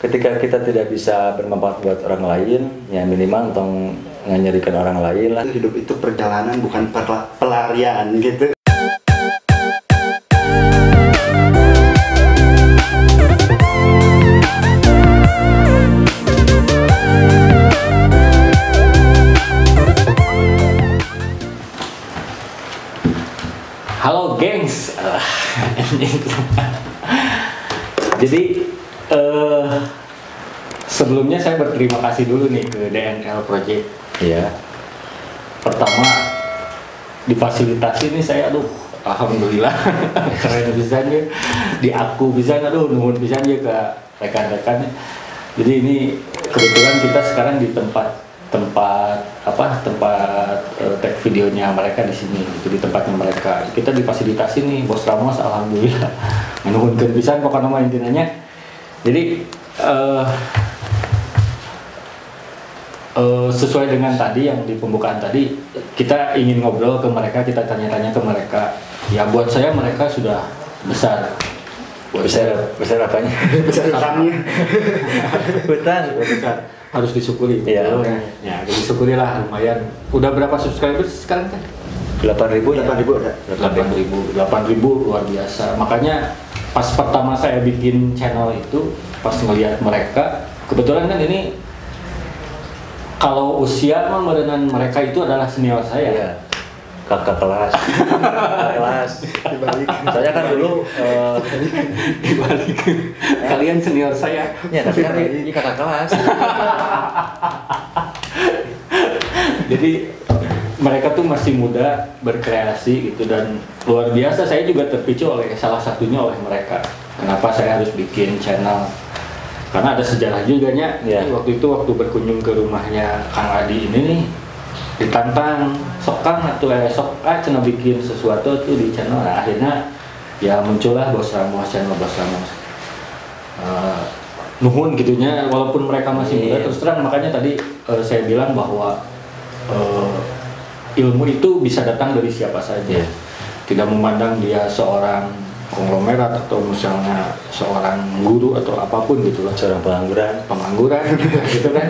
ketika kita tidak bisa bermanfaat buat orang lain, ya minimal tong nganyerikan orang lain lah. Hidup itu perjalanan, bukan pelarian gitu. Halo gengs, jadi sebelumnya saya berterima kasih dulu nih ke DNL Project. Ya. Pertama difasilitasi nih saya, alhamdulillah keren bisa aja, di aku bisa, nuhun bisa aja ke rekan-rekannya. Jadi ini kebetulan kita sekarang di tempat tag videonya mereka di sini, itu di tempatnya mereka. Kita difasilitasi nih Bos Ramos, alhamdulillah menuhunkeun pisan pokoknya mah intinya. Jadi sesuai dengan tadi yang di pembukaan tadi, kita ingin ngobrol ke mereka, kita tanya-tanya ke mereka. Ya buat saya mereka sudah besar. Besar apanya? Besar utangnya. Besar. Harus disyukuri. Iya. Ya, disyukuri lah, lumayan. Udah berapa subscribers sekarang kan? 8.000 ada. 8.000 luar biasa. Makanya pas pertama saya bikin channel itu, pas ngelihat mereka, kebetulan kan ini kalau usia mah merenang mereka itu adalah senior saya. Iya. Kakak kelas. Dibalik. Saya kan dulu Dibalik. Kalian senior saya. ya tapi kan ini kakak kelas. Jadi mereka tuh masih muda, berkreasi gitu, dan luar biasa. Saya juga terpicu oleh salah satunya oleh mereka. Kenapa saya harus bikin channel? Karena ada sejarah juga nya. Ya. Waktu itu waktu berkunjung ke rumahnya Kang Adi ini nih, ditantang sokang atau sok cina bikin sesuatu tuh di channel. Nah, akhirnya ya muncullah Bos Ramos, channel Bos Ramos. Nuhun gitunya, walaupun mereka masih muda, terus terang makanya tadi saya bilang bahwa ilmu itu bisa datang dari siapa saja, tidak memandang dia seorang konglomerat atau misalnya seorang guru atau apapun gitu lah, Seorang pengangguran gitu kan.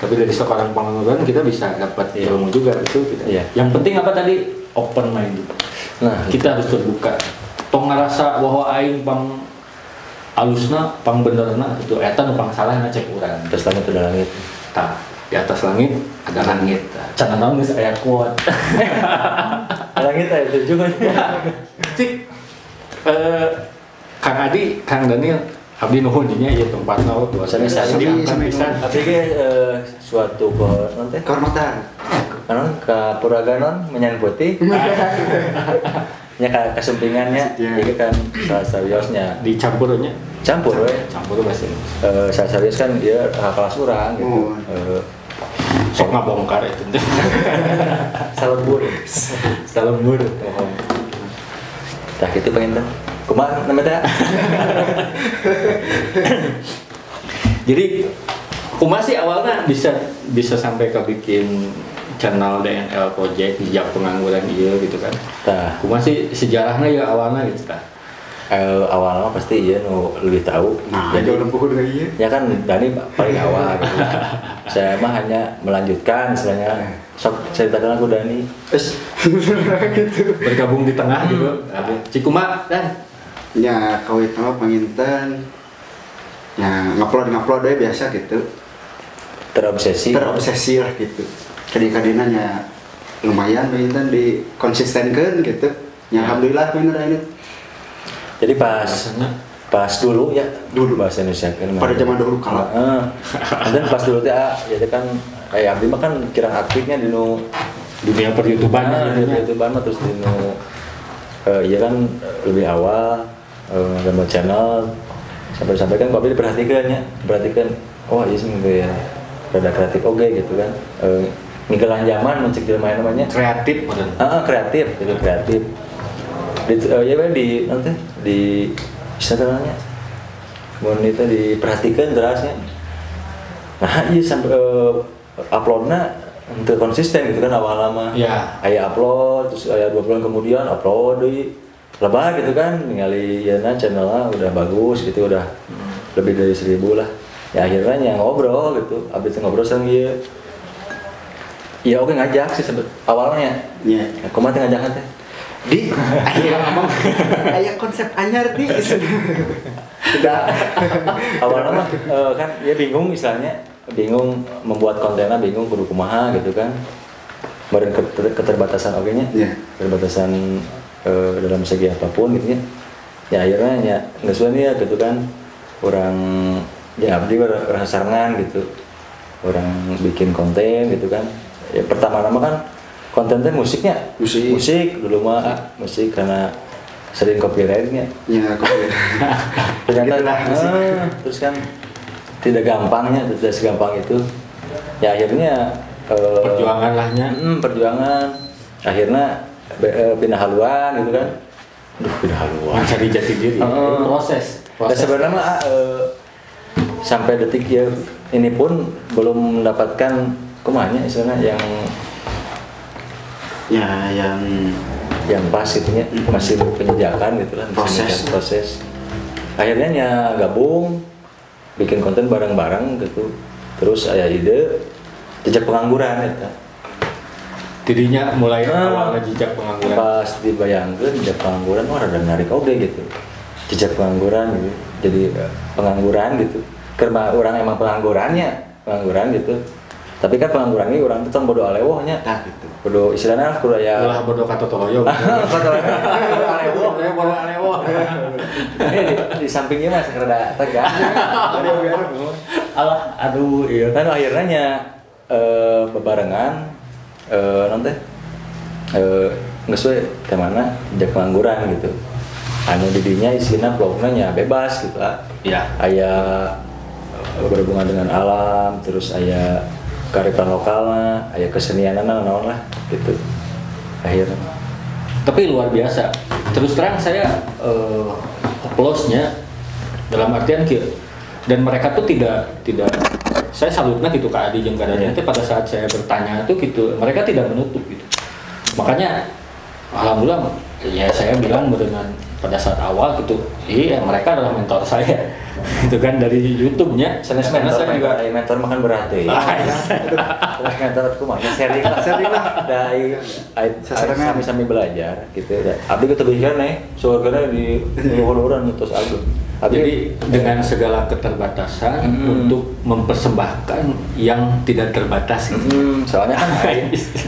Tapi dari seorang pengangguran kita bisa dapat ilmu juga gitu. Iya. Yang penting apa tadi? Open mind. Nah, Kita harus terbuka. Tong ngerasa bahwa aing pang alusna, pang benerna itu eta nu pang salahna cek urang. atas langit udah langit. Tah, di atas langit ada langit. Cenah naon geus aya quote. Langit itu juga. Cik Kang Adi, Kang Daniel, abdi nuhun nya ieu tempatna tuh. Sami-sami. Pisan. Tapi ge suatu nanti Kehormatan. karena ke Puraganon menyangkuti nya kasumpingannya Iya. jadi kan sariosnya Dicampurnya. campur we. Campur bahasa Sarios kan dia kelas urang gitu. sok ngabongkar itu. Salembur. Salembur. Tah kitu pengen teh. Kumaha namanya? Jadi kumaha sih awalnya bisa sampai ke bikin channel DNL Project di pengangguran ieu gitu kan. Tah Kumaha sih sejarahnya ya awalnya gitu kan. awalnya pasti iya nu lebih tahu. Nah, Jadi jauh lempuk udah iya. ya kan Dani paling awal gitu. Saya mah hanya melanjutkan istilahnya. Sok ceritakan aku Dani. Gitu. Bergabung di tengah gitu. Cikuma dan Ya, kau itu mah penginten. Ya, ngupload deh biasa gitu. Terobsesi lah gitu. Kadina nya lumayan penginten dikonsistenkeun gitu. Ya, alhamdulillah bener ini. Jadi pas dulu ya bahasa Indonesia kan Pada zaman dahulu kala. dan pas dulu teh ya kan kayak abdi mah kan kirang aktifnya di dunia per-YouTubean YouTubean mah terus di iya kan lebih awal gambar channel sampai kan abdi diperhatikan oh iya sih ya rada kreatif oke gitu kan ngikelan zaman mencek jelema namanya kreatif bener. Kreatif itu kreatif ya kan nanti di istilahnya mohon itu diperhatikan terasnya. Nah iya sampai uploadnya untuk konsisten gitu kan awal lama. Ya. Ayah upload terus ayah 2 bulan kemudian upload di lebah gitu kan ningali ya channelnya udah bagus gitu udah lebih dari 1000 lah. Ya akhirnya ngobrol gitu, abis itu ngobrol sama dia. Ya oke ngajak sih awalnya. Iya. Ya, kumaha teh ngajakan teh? Di aya ngomong aya konsep anyar di. Tidak. Awalnya mah kan dia bingung misalnya, bingung membuat kontennya, bingung kudu kumaha gitu kan. Bareng keterbatasan oke-nya. Iya. Keterbatasan dalam segi apapun gitu ya. Ya akhirnya ya ngesuan ya gitu kan. Orang ya abdi sarangan gitu. Orang bikin konten gitu kan. Ya pertama-tama kan kontennya musiknya. Musik dulu mah musik karena sering copyrightnya. Ya, copyright. Ternyata terus kan tidak gampangnya, tidak segampang itu. Ya akhirnya perjuangan lahnya. Perjuangan. Akhirnya pindah haluan gitu kan. Pindah haluan. Mencari jati diri. Proses. Dan sebenarnya mah sampai detik ya ini pun belum mendapatkan kemana istilahnya yang pas gitunya, masih penyejakan gitu lah, proses. Akhirnya ya gabung bikin konten bareng-bareng gitu. Terus ada ide jejak pengangguran gitu. Dirinya mulai awalnya jejak pengangguran. Pas dibayangkan jejak pengangguran rada narik oge gitu. Jejak pengangguran gitu. Jadi pengangguran gitu. Karena orang emang pengangguran gitu. Tapi kan pengangguran ini orang itu tong bodo alewohnya. Nah gitu. Bodo istilahnya kudu aya. Ulah bodo katotoloyo. Bodo alewoh. Di sampingnya masih rada tegang. Alah, aduh, iya. Kan akhirnya bebarengan nanti geus we ke mana jejak pengangguran gitu. Anu didinya isina vlogna nya bebas gitu lah. Iya. Aya berhubungan dengan alam, terus aya kearifan lokalnya, aya kesenianana naon lah gitu. Akhirnya. Tapi luar biasa. Terus terang saya applause-nya dalam artian dan mereka tuh tidak saya salutnya gitu Kak Adi jeung Kak Dani teh pada saat saya bertanya tuh gitu mereka tidak menutup gitu. Makanya alhamdulillah ya saya bilang dengan pada saat awal gitu, iya mereka adalah mentor saya. Itu kan dari YouTube-nya. Sanes Karena mentor, saya juga mentor makan berarti. Sanes mentor aku mah sharing lah. Dari sami-sami belajar gitu. Abdi kita bikin nih, soalnya di luar-luaran terus Agus. Jadi dengan segala keterbatasan untuk mempersembahkan yang tidak terbatas gitu. Soalnya kan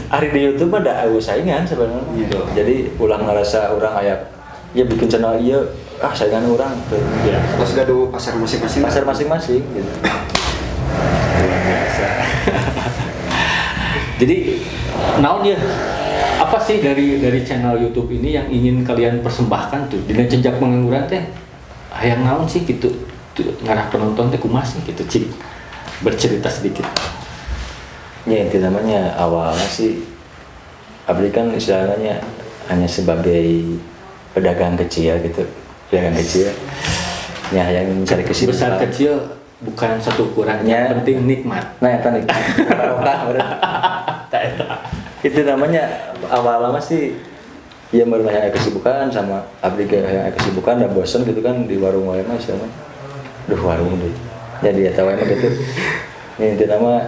hari di YouTube ada saingan sebenarnya. Jadi ulang ngerasa orang kayak ya bikin channel iya saingan orang tuh. Ya. Terus gaduh pasar masing-masing. Pasar masing-masing gitu. Biasa. Jadi naon ya? Apa sih dari channel YouTube ini yang ingin kalian persembahkan tuh? Dina jejak pengangguran teh hayang naon sih gitu. Ngarah penonton teh kumaha sih gitu, Cik. Bercerita sedikit. Ya itu namanya awalnya sih abdi kan istilahnya hanya sebagai pedagang kecil gitu, pedagang kecil ya yang mencari kesibukan. Besar kecil bukan satu ukurannya, penting nikmat. Nah itu nikmat itu namanya awal-awal sih ya baru yang kesibukan sama abdi yang kesibukan dan bosan gitu kan di warung mah istilahnya warung deh jadi ya tahu emang gitu ini itu nama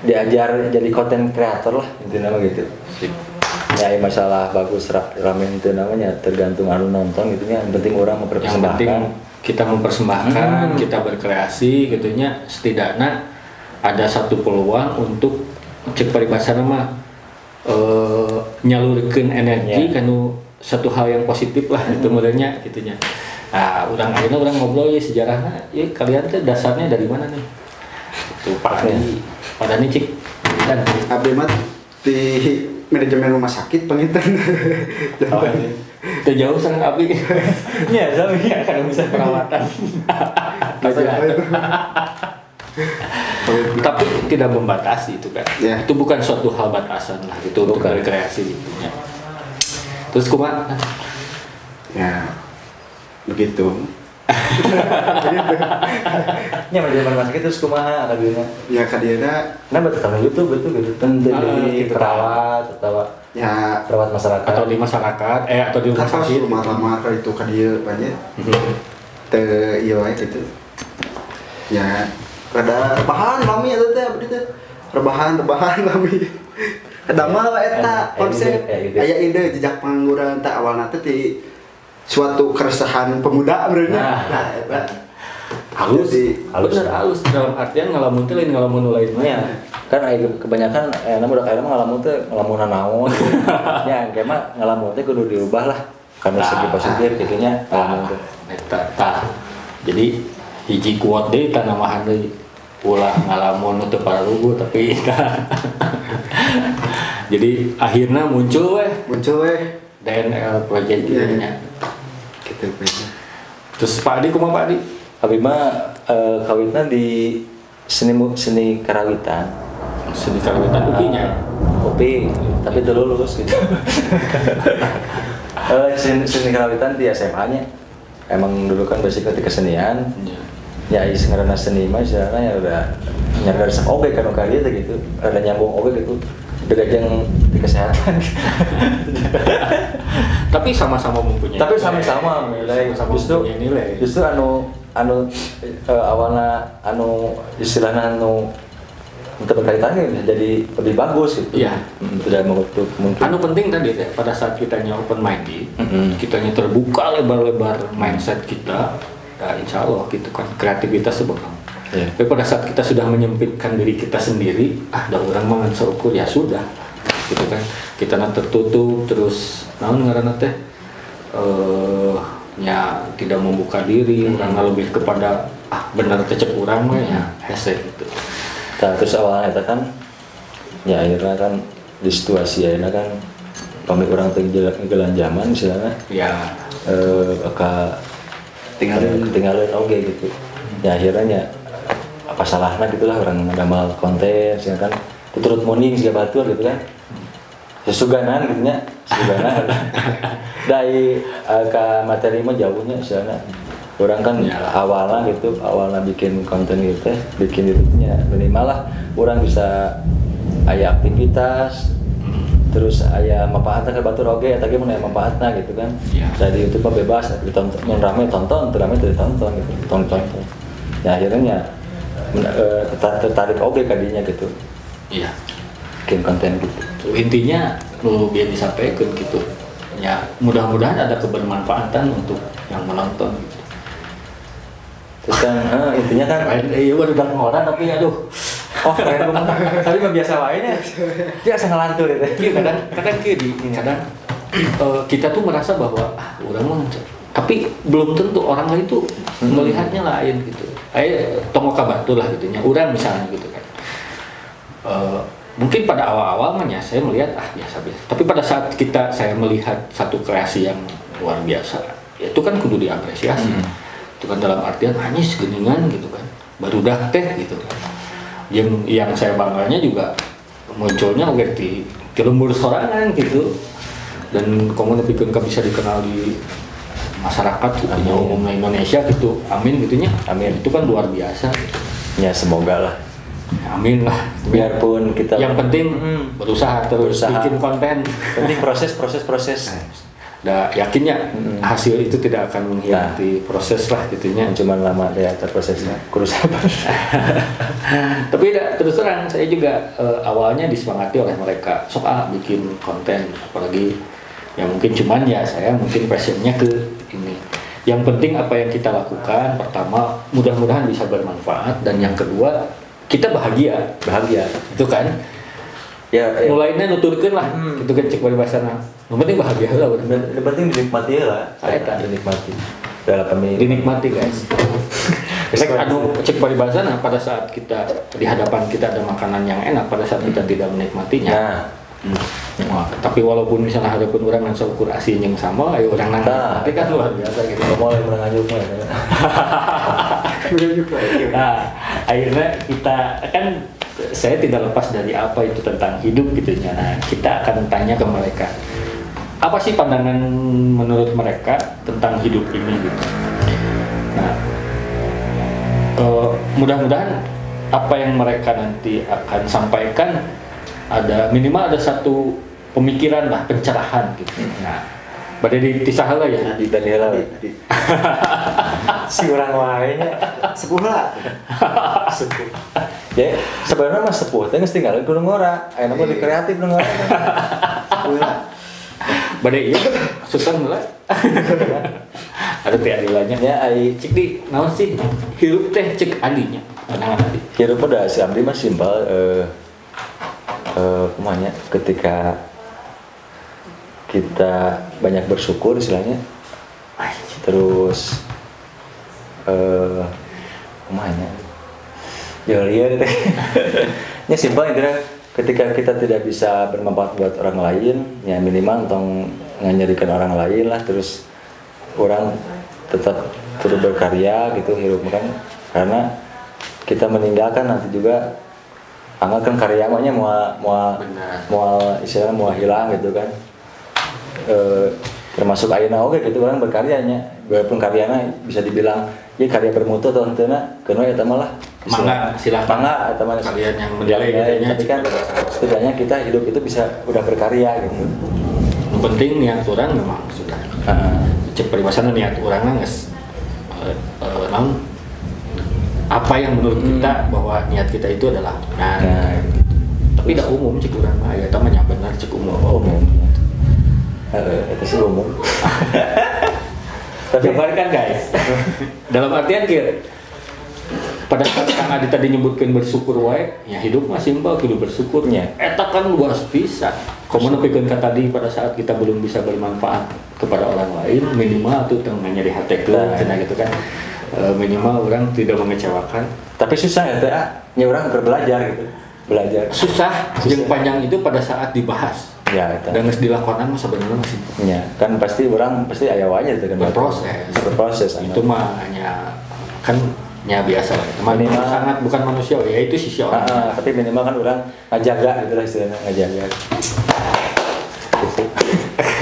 diajar jadi konten kreator lah itu nama gitu ya masalah bagus rame itu namanya tergantung anu nonton gitu ya yang penting orang mempersembahkan kita mempersembahkan kita berkreasi gitunya setidaknya ada satu peluang untuk cek peribahasa nama nyalurkan energi kanu satu hal yang positif lah itu modelnya gitunya. Nah, akhirnya orang ngobrol ya sejarahnya ya kalian tuh dasarnya dari mana nih? Itu pada nih Cik dan abdi mah di manajemen rumah sakit penginten. Itu jauh sang abdi. Iya, soalnya kan bisa perawatan. Tapi tidak membatasi itu kan. Yeah. Itu bukan suatu hal batasan lah itu untuk berkreasi gitu ya. Terus kumaha? Ya begitu. Nya manajemen rumah sakit terus kumaha kadina? Ya kadina nah betul YouTube itu gitu tentu di perawat atau ya perawat masyarakat atau di masyarakat atau di rumah sakit rumah lama itu kan dia banyak te iya gitu Ya, rada rebahan kami eta teh abdi teh. Rebahan kami. Kadang eta konsep aya ide jejak pengangguran teh awalna teh ti suatu keresahan pemuda benernya. Nah, eta halus dalam artian ngalamun teh lain ngalamun lain mah. Ya, kan kebanyakan budak ayeuna mah ngalamun teh ngalamunan naon. Ya, engke mah ngalamun teh kudu diubah lah. Karena segi positif kayaknya ngalamun teh. Eta. Jadi hiji quote deui tanamahan deui. Ulah ngalamun teu paralugu tapi jadi akhirnya muncul DNL project nya. Gitu aja. Terus Pak Adi kumaha Pak Adi? Abi mah kawitna di seni karawitan. Seni karawitan UPI-nya. UPI, tapi teu lulus gitu. Seni karawitan di SMA-nya. Emang dulu kan basicnya di kesenian. Ya ngaranna seni mah sebenarnya ya udah nyari resep oge kan kali itu gitu. Ada nyambung oge gitu. Degajeng di kesehatan. Tapi sama-sama mempunyai. Tapi sama-sama nilai. Justru awalnya istilahnya untuk berkaitannya jadi lebih bagus gitu. Iya. Tidak mengutuk mungkin. Penting tadi ya, pada saat kitanya open minded, kitanya terbuka lebar-lebar mindset kita, ya insya Allah gitu kan kreativitas berkembang. Yeah. Tapi pada saat kita sudah menyempitkan diri kita sendiri, dah orang mah ngan seukur ya sudah, gitu kan. Kita tertutup terus, naon ngaranna teh, ya tidak membuka diri, orang lebih kepada benar tecek urang mah ya hese gitu. Nah, terus awalnya itu kan, ya akhirnya kan di situasi akhirnya kan pamit orang tinggalan zaman misalnya, ya tinggalin oke gitu. Ya akhirnya apa salahnya gitulah orang ngamal konten, sih kan turut morning segala batur gitu kan. Sesuganan gitu nya, sesuganan. Dari ke materi mah jauhnya misalnya. Orang kan awalnya bikin konten gitu, bikin YouTube-nya minimal lah orang bisa aya aktivitas, terus aya manfaatnya ke batur oge, tapi mana manfaatnya gitu kan. Dari YouTube mah bebas, ditonton, rame tonton, rame ditonton gitu, tonton. Ya akhirnya tertarik oge kadinya gitu. Iya. Bikin konten gitu. Intinya lu biar disampaikan gitu. Ya mudah-mudahan ada kebermanfaatan untuk yang menonton gitu. Terus kan intinya kan iya udah orang tapi aduh keren banget. Tapi mah biasa wae nya. Dia asa ngalantur itu. Kadang kita tuh merasa bahwa orang mah tapi belum tentu orang lain tuh melihatnya lain gitu. Tongok kabatur lah gitu nya. Urang misalnya gitu kan. Mungkin pada awal-awal mah ya saya melihat biasa-biasa. Tapi pada saat saya melihat satu kreasi yang luar biasa, itu kan kudu diapresiasi. Itu kan dalam artian anyis geningan gitu kan. Baru dah teh gitu kan. Yang saya bangganya juga munculnya di lembur sorangan gitu. Dan komunikasi bisa dikenal di masyarakat umumnya Indonesia gitu. Amin gitunya. Amin. Itu kan luar biasa gitu. Ya semoga lah. Amin lah. Biarpun kita yang penting berusaha bikin konten. Penting proses. Dah yakinnya hasil itu tidak akan mengkhianati proses lah gitunya. Cuma lama deh prosesnya, kurus sabar. Tapi terus terang saya juga awalnya disemangati oleh mereka soal bikin konten, apalagi ya mungkin cuman ya saya mungkin passionnya ke ini. Yang penting apa yang kita lakukan, pertama mudah-mudahan bisa bermanfaat, dan yang kedua kita bahagia itu kan. Ya. Mulainya nuturkeun lah, itu kan cek bahasana. Yang penting bahagia lah, yang penting dinikmati lah. Dinikmati. Dalam kami dinikmati guys. Cek bahasana pada saat kita di hadapan kita ada makanan yang enak, pada saat kita tidak menikmatinya. Tapi walaupun misalnya ada pun orang yang seukur asin yang sama, ayo orang nanti kan luar biasa gitu. Mulai mengajuk mah. Nah, akhirnya kita kan saya tidak lepas dari apa itu tentang hidup gitu ya. Nah, kita akan tanya ke mereka. Apa sih pandangan menurut mereka tentang hidup ini gitu. Nah, mudah-mudahan apa yang mereka nanti akan sampaikan minimal ada satu pemikiran lah, pencerahan gitu. Nah, pada di tisah lah ya. Di Daniela. si orang lainnya sepuh lah. sepuh. Ya sebenarnya mah sepuh teh geus tinggalin ku ngora. Aya mah di kreatif ngora. Sepuh lah. Bade ieu susah mulai. Ada teh adilanya ya ai cik di naon sih hirup teh cek adinya. Pandangan adi. Hirup udah si Abdi mah simpel kumanya ketika kita banyak bersyukur istilahnya terus kumanya ya liar teh nya simpel intinya ketika kita tidak bisa bermanfaat buat orang lain ya minimal untuk nganyerikan orang lain lah terus orang tetap terus berkarya gitu hirup kan karena kita meninggalkan nanti juga kan karya namanya mau istilahnya mau hilang gitu kan termasuk ayeuna oge gitu orang berkaryanya walaupun karyanya bisa dibilang ya karya bermutu atau henteu-na keun eta mah lah mangga silakan mangga eta mah kalian yang menilai gitu nya tapi kan setidaknya kita hidup itu bisa udah berkarya gitu yang penting niat orang memang sudah cek peribahasana niat urang geus naon apa yang menurut kita bahwa niat kita itu adalah benar. Nah, tapi tidak umum cek urang mah ya tamanya benar cek umum. Itu sih umum. Tapi kan guys. Dalam artian kira pada saat Kang Adi tadi nyebutkan bersyukur wae, ya hidup mah simpel kudu bersyukurnya. Eta kan luas pisan. Komo nepikeun ka tadi pada saat kita belum bisa bermanfaat kepada orang lain, minimal tuh tengahnya di hati cenah gitu kan. Minimal orang tidak mengecewakan. Tapi susah ya teh, nya orang berbelajar gitu. Belajar. Susah. Yang panjang itu pada saat dibahas. Ya, dan geus dilakonan mah sebenarnya masih. Ya, kan pasti orang pasti aya wae gitu kan. Berproses. Itu mah hanya kan nya biasa lah. Minimal sangat bukan manusia ya itu sisi orang. Tapi minimal kan orang ngajaga gitu lah istilahnya, ngajaga.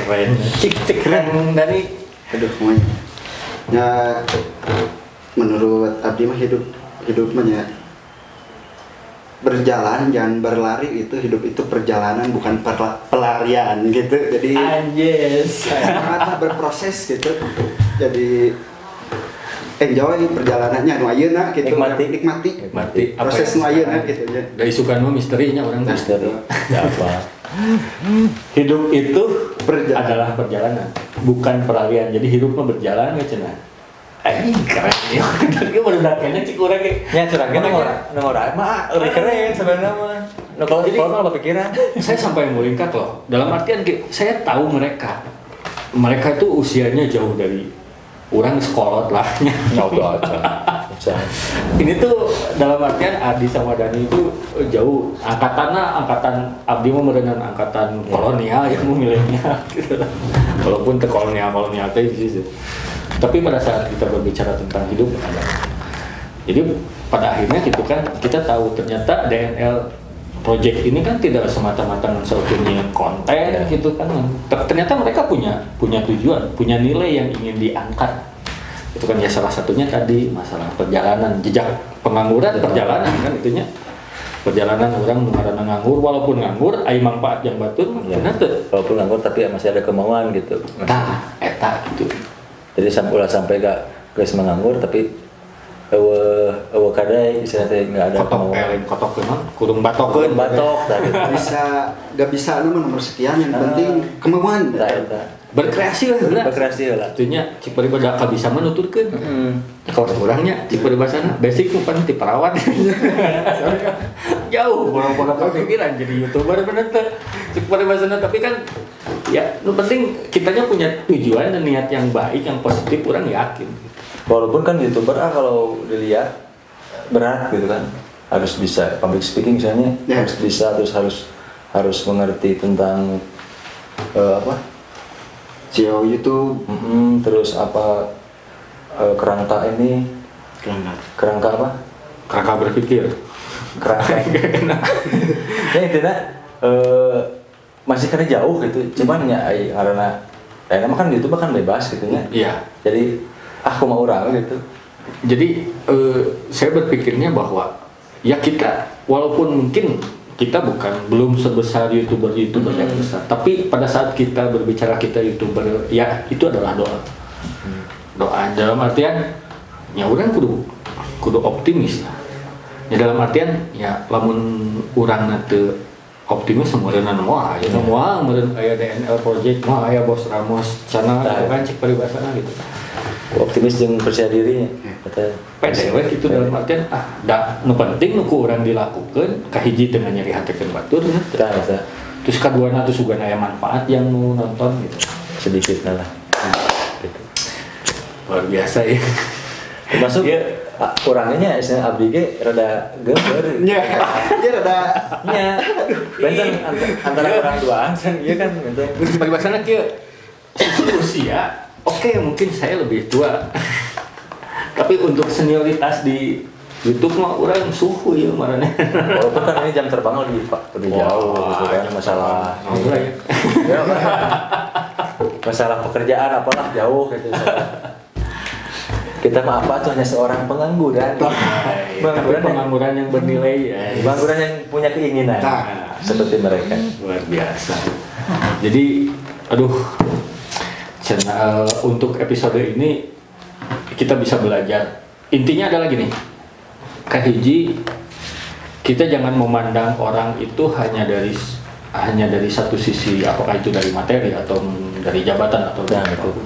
Keren. Cik keren dari aduh semuanya. Ya menurut Abdi mah hidup mah ya berjalan jangan berlari itu hidup itu perjalanan bukan pelarian gitu jadi anjes semangat berproses gitu jadi enjoy perjalanannya nu ayeuna gitu nikmati proses nu ayeuna gitu ya dari Soekarno misterinya orang misteri apa hidup itu adalah perjalanan bukan pelarian jadi hidup mah berjalan ya cenah keren ya, dia baru kayaknya cik urang kayak ya curang kan orang mah lebih keren sebenarnya mah kalau jadi kalau apa pikiran saya sampai melingkat loh dalam artian saya tahu mereka itu usianya jauh dari orang sekolot lahnya nyoba aja ini tuh dalam artian Adi sama Dani itu jauh angkatan Abdi mah merenang angkatan kolonial yang milenial gitu walaupun ke kolonial teh gitu tapi pada saat kita berbicara tentang hidup ada jadi pada akhirnya gitu kan kita tahu ternyata DNL project ini kan tidak semata-mata mensupport konten gitu kan ternyata mereka punya tujuan punya nilai yang ingin diangkat itu kan ya salah satunya tadi masalah perjalanan jejak pengangguran perjalanan kan itunya perjalanan orang mengarana nganggur walaupun nganggur aya manfaat yang batur benar tuh walaupun nganggur tapi masih ada kemauan gitu eta gitu jadi sampai gak guys menganggur tapi kadai istilahnya nggak ada kotok kurung batok tadi gak bisa nomor sekian yang penting kemauan berkreasi lah itunya cik peribada bisa menuturkan kalau kurangnya cik peribasana basic bukan ti perawat jauh bola-bola kepikiran jadi YouTuber bener tuh cik peribasana tapi kan ya lu penting kitanya punya tujuan dan niat yang baik yang positif orang yakin walaupun kan YouTuber kalau dilihat berat gitu kan harus bisa public speaking misalnya harus bisa terus harus mengerti tentang SEO YouTube terus apa kerangka berpikir ya intinya masih karena jauh gitu cuman ya karena kan YouTube kan bebas gitu ya iya jadi aku mau orang gitu jadi saya berpikirnya bahwa ya kita walaupun mungkin kita belum sebesar YouTuber yang besar tapi pada saat kita berbicara kita YouTuber ya itu adalah doa dalam artian ya orang kudu optimis lah. Ya dalam artian ya lamun urang teu optimis meureunna moal aya moal meureun aya DNL project moal aya Bos Ramos sana kan cek paribasana gitu. Optimis jeung percaya diri kata pede we kitu dalam artian da nu penting nu ku urang dilakukeun kahiji teu nyeri hatekeun batur nya. Terus kaduana tuh sugan aya manfaat yang nu nonton gitu. Sedikit lah. Gitu. Luar biasa ya. Termasuk orangnya abdi ge rada geueur. Nya. Dia rada nya. Benten antara orang duaan ieu kan benten. Paribasana kieu usia oke, mungkin saya lebih tua. Tapi untuk senioritas di YouTube mah orang suhu ya marane. Walaupun kan ini jam terbang lebih jauh gitu kan masalah. Ya. Masalah pekerjaan apalah jauh gitu. Kita mah apa tuh hanya seorang pengangguran. Pengangguran yang bernilai ya. Pengangguran yang punya keinginan. Seperti mereka. Luar biasa. Jadi untuk episode ini kita bisa belajar. Intinya adalah gini. Kahiji, kita jangan memandang orang itu hanya dari satu sisi, apakah itu dari materi atau dari jabatan atau dari apapun.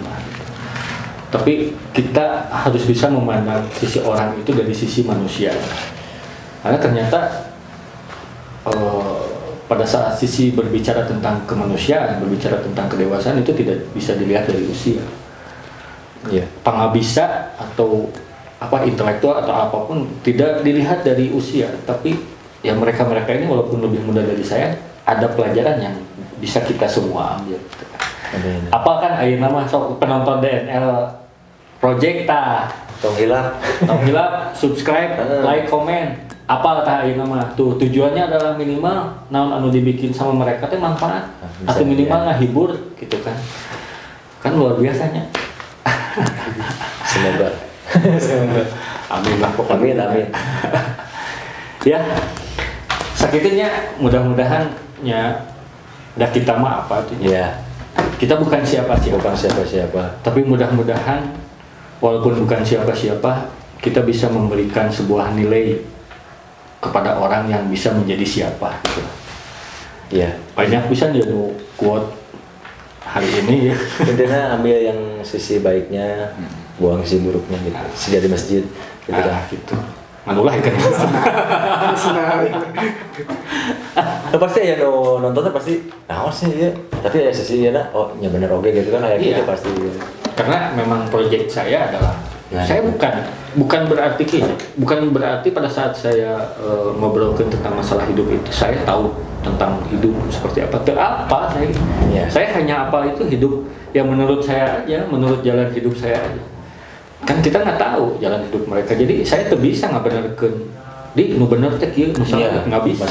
Tapi kita harus bisa memandang sisi orang itu dari sisi manusia. Karena ternyata pada saat sisi berbicara tentang kemanusiaan, berbicara tentang kedewasaan itu tidak bisa dilihat dari usia. Yeah. Pengabisa atau intelektual atau apapun tidak dilihat dari usia, tapi ya mereka ini walaupun lebih muda dari saya, ada pelajaran yang bisa kita semua ambil. Apa kan ayeuna mah sok penonton DNL project tong hilap, subscribe, like, komen. Apa tah ayeuna mah tuh tujuannya adalah minimal naon anu dibikin sama mereka teh manfaat atau minimal ngahibur gitu kan. Kan luar biasanya. Semoga. Amin lah pokoknya. Amin. Ya. Sakitnya mudah-mudahan ya dah kita mah apa tuh. Ya. Kita bukan siapa-siapa. Bukan siapa-siapa. Tapi mudah-mudahan walaupun bukan siapa-siapa, kita bisa memberikan sebuah nilai kepada orang yang bisa menjadi siapa gitu. Iya. Banyak bisa dia quote hari ini ya. Intinya ambil yang sisi baiknya, buang sisi buruknya gitu. Sejak di masjid gitu kan. Gitu. Manulah ikan. Pasti ya nontonnya pasti sih ya. Tapi ya sisi ya oh ya bener oke gitu kan kayak gitu pasti. Karena memang proyek saya adalah saya bukan berarti pada saat saya ngobrolkan tentang masalah hidup itu saya tahu tentang hidup seperti apa. Saya hanya apa itu hidup yang menurut saya aja, menurut jalan hidup saya aja. Kan kita nggak tahu jalan hidup mereka, jadi saya tuh bisa nggak benerkeun di nu bener teh kieu misalnya nggak bisa.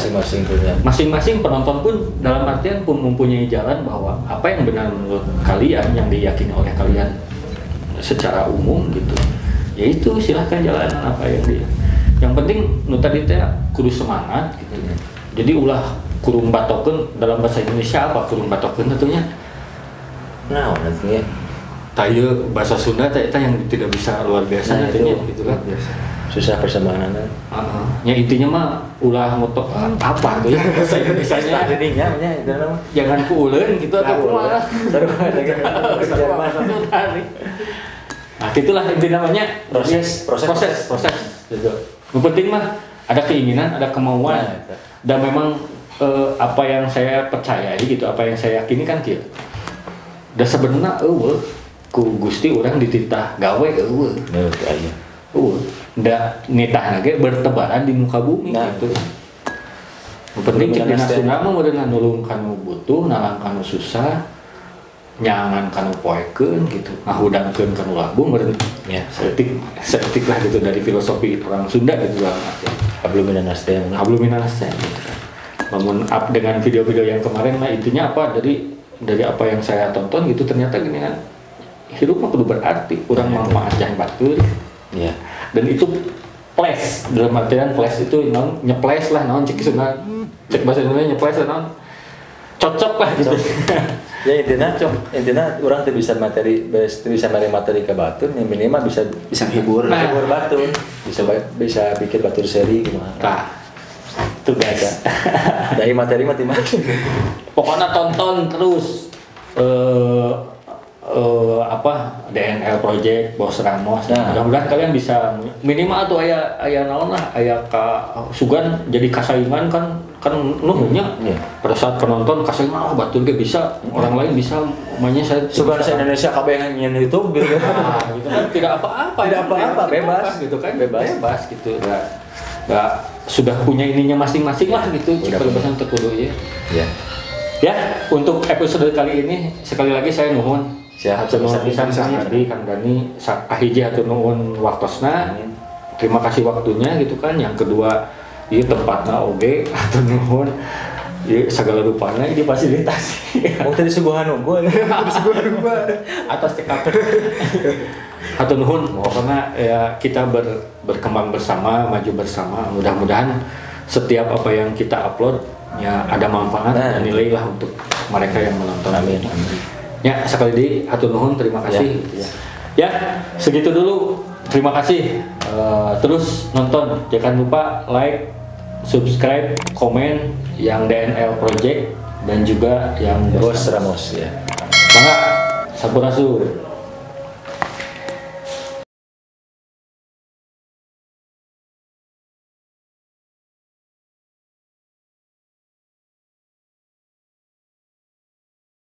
Masing-masing penonton pun dalam artian pun mempunyai jalan bahwa apa yang benar menurut kalian yang diyakini oleh kalian secara umum gitu. Ya itu silahkan jalan apa yang dia. Yang penting nu tadi teh kudu semangat gitu. Jadi ulah kurung batokeun dalam bahasa Indonesia apa kurung batokeun atunya? Nah, nantinya tayu bahasa Sunda teh yang tidak bisa luar biasa nantinya gitu kan. Susah persamaan ya intinya mah ulah moto apa tuh ya bahasa Indonesianya itu jangan kuuleun gitu atau kumaha. Nah, itulah inti namanya proses gitu. Yang penting mah ada keinginan, ada kemauan. Dan memang apa yang saya percayai gitu, apa yang saya yakini kan kieu. Da sebenarnya ku Gusti urang dititah gawe eueuh. Nda nitah lagi bertebaran di muka bumi gitu. Yang penting cek dina Sunda mah udah nulung kanu butuh, nalang kanu susah, nyangan kanu poekeun gitu, ngahudangkeun kanu labung beureun ya seetik lah gitu dari filosofi orang Sunda gitu lah. Hablum minas teh gitu kan. Namun dengan video-video yang kemarin lah intinya apa dari apa yang saya tonton gitu ternyata gini kan hidup mah kudu berarti, kurang manfaat jangan batur. Iya. Dan itu flash, dalam artian flash itu nyeples lah, cek Sunda, cek bahasa Indonesia nyeples lah cocok lah gitu. Ya intinya orang tuh bisa materi ke batur, yang minimal bisa hibur. hibur batur, bisa bikin batur seri gimana. Nah, itu guys. Dari materi mati-mati. Pokoknya tonton terus DNL Project Bos Ramos. Nah. Mudah-mudahan kalian bisa minimal tuh aya naon lah, aya ka sugan jadi kasaingan kan nuhunnya. Iya. Pada saat penonton kasaingan batur ge bisa, orang lain bisa, makanya saya Sugan se-Indonesia kabeh yang nyen YouTube gitu kan. Nah, gitu kan tidak apa-apa, Tidak apa-apa, bebas gitu kan, bebas gitu. Nggak sudah punya ininya masing-masing lah gitu. Udah Cipalebasan terkudu ya. Ya. Ya, untuk episode kali ini sekali lagi saya nuhun. Siap, Hatur nuhun pisan tadi Kang Dani, kahiji hatur nuhun waktosna. Terima kasih waktunya gitu kan. Yang kedua, ieu tempatna oge hatur nuhun. Ieu sagala rupana di fasilitasi. Mau tadi suguhan unggul. Atas TKP. Hatur nuhun, pokoknya ya kita berkembang bersama, maju bersama. Mudah-mudahan setiap apa yang kita upload ya ada manfaat dan nilai lah untuk mereka yang menonton. Amin. Ya, sekali lagi hatur nuhun, terima kasih. Ya, segitu dulu. Terima kasih. Terus nonton, jangan lupa like, subscribe, komen yang DNL Project dan juga yang Bos Ramos ya. Mangga, sampurasun.